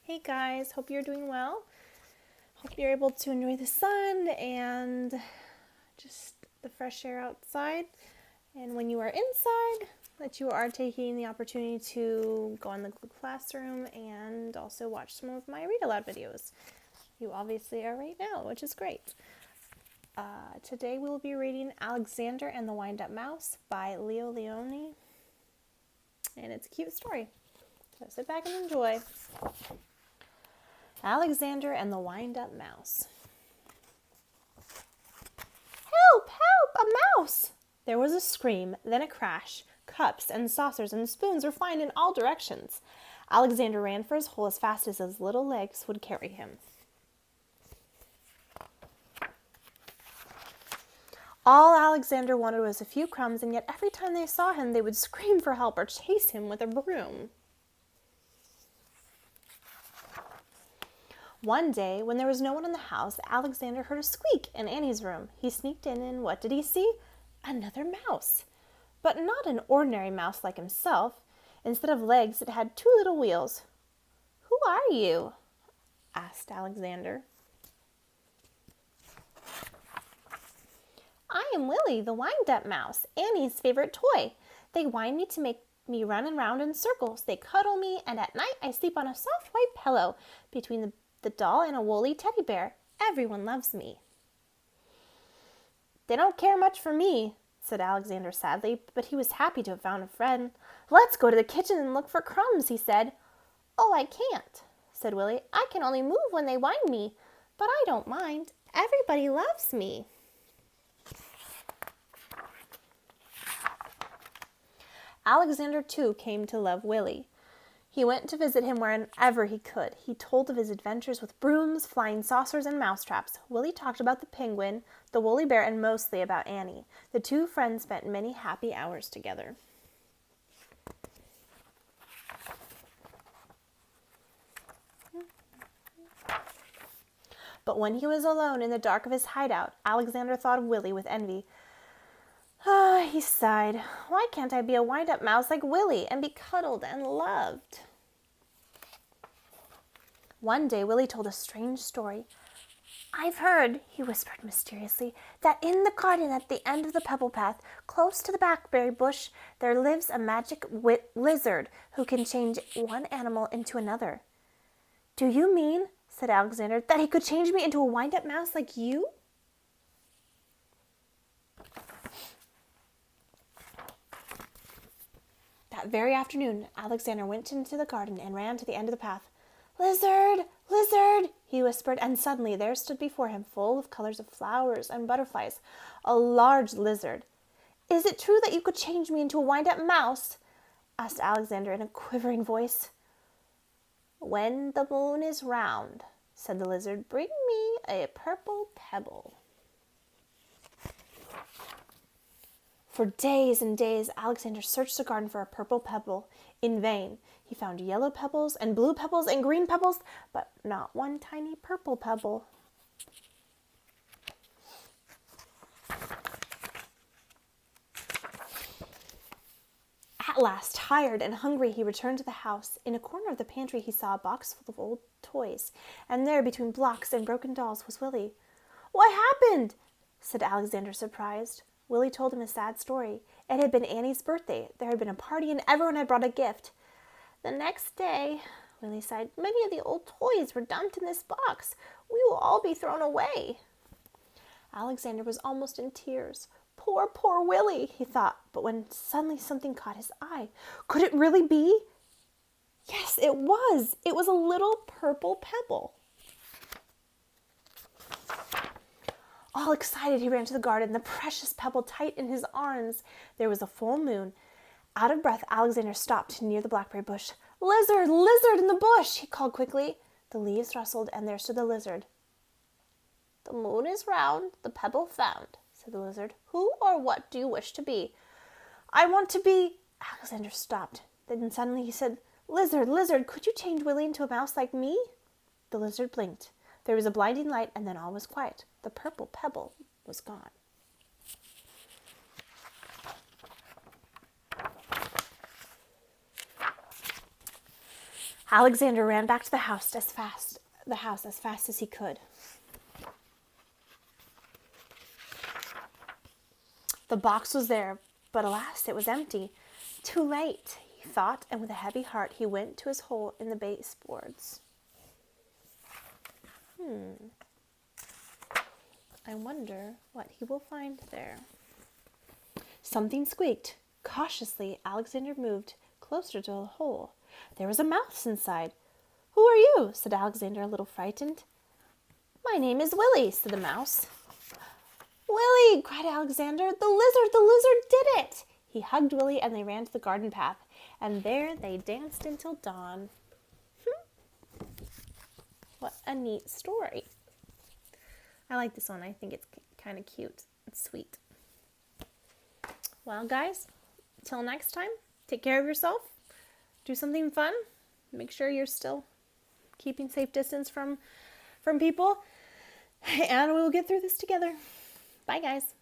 Hey guys, hope you're doing well. Hope you're able to enjoy the sun and just the fresh air outside. And when you are inside, that you are taking the opportunity to go in the classroom and also watch some of my Read Aloud videos. You obviously are right now, which is great. Today we'll be reading Alexander and the Wind-Up Mouse by Leo Lionni. And it's a cute story. So sit back and enjoy. Alexander and the Wind-Up Mouse. Help! Help! A mouse! There was a scream, then a crash. Cups and saucers and spoons were flying in all directions. Alexander ran for his hole as fast as his little legs would carry him. All Alexander wanted was a few crumbs, and yet every time they saw him, they would scream for help or chase him with a broom. One day, when there was no one in the house, Alexander heard a squeak in Annie's room. He sneaked in, and what did he see? Another mouse. But not an ordinary mouse like himself. Instead of legs, it had two little wheels. "Who are you?" asked Alexander. "I am Willie, the wind-up mouse, Annie's favorite toy. They wind me to make me run around in circles. They cuddle me, and at night I sleep on a soft white pillow between the doll and a woolly teddy bear. Everyone loves me." "They don't care much for me," said Alexander sadly, but he was happy to have found a friend. "Let's go to the kitchen and look for crumbs," he said. "Oh, I can't," said Willie. "I can only move when they wind me, but I don't mind. Everybody loves me." Alexander, too, came to love Willie. He went to visit him wherever he could. He told of his adventures with brooms, flying saucers, and mousetraps. Willie talked about the penguin, the woolly bear, and mostly about Annie. The two friends spent many happy hours together. But when he was alone in the dark of his hideout, Alexander thought of Willie with envy. He sighed. "Why can't I be a wind-up mouse like Willie and be cuddled and loved?" One day, Willie told a strange story. "I've heard," he whispered mysteriously, "that in the garden at the end of the pebble path, close to the blackberry bush, there lives a magic lizard who can change one animal into another." "Do you mean," said Alexander, "that he could change me into a wind-up mouse like you?" That very afternoon, Alexander went into the garden and ran to the end of the path. "Lizard! Lizard!" he whispered, and suddenly there stood before him, full of colors of flowers and butterflies, a large lizard. "Is it true that you could change me into a wind-up mouse?" asked Alexander in a quivering voice. "When the moon is round," said the lizard, "bring me a purple pebble." For days and days, Alexander searched the garden for a purple pebble. In vain. He found yellow pebbles and blue pebbles and green pebbles, but not one tiny purple pebble. At last, tired and hungry, he returned to the house. In a corner of the pantry, he saw a box full of old toys, and there, between blocks and broken dolls, was Willie. "What happened?" said Alexander, surprised. Willie told him a sad story. It had been Annie's birthday. There had been a party, and everyone had brought a gift. "The next day," Willie sighed, "many of the old toys were dumped in this box. We will all be thrown away." Alexander was almost in tears. "Poor, poor Willie," he thought, but when suddenly something caught his eye. Could it really be? Yes, it was. It was a little purple pebble. All excited, he ran to the garden, the precious pebble tight in his arms. There was a full moon. Out of breath, Alexander stopped near the blackberry bush. "Lizard! Lizard in the bush!" he called quickly. The leaves rustled, and there stood the lizard. "The moon is round, the pebble found," said the lizard. "Who or what do you wish to be?" "I want to be—" Alexander stopped. Then suddenly he said, "Lizard, lizard, could you change Willie into a mouse like me?" The lizard blinked. There was a blinding light, and then all was quiet. The purple pebble was gone. Alexander ran back to the house as fast as he could. The box was there, but alas, it was empty. Too late, he thought, and with a heavy heart he went to his hole in the baseboards. I wonder what he will find there. Something squeaked. Cautiously, Alexander moved closer to the hole. There was a mouse inside. "Who are you?" said Alexander, a little frightened. "My name is Willie," said the mouse. "Willie!" cried Alexander. The lizard did it!" He hugged Willie and they ran to the garden path, and there they danced until dawn. What a neat story. I like this one. I think it's kind of cute. It's sweet. Well, guys, till next time, take care of yourself. Do something fun. Make sure you're still keeping safe distance from people. And we'll get through this together. Bye, guys.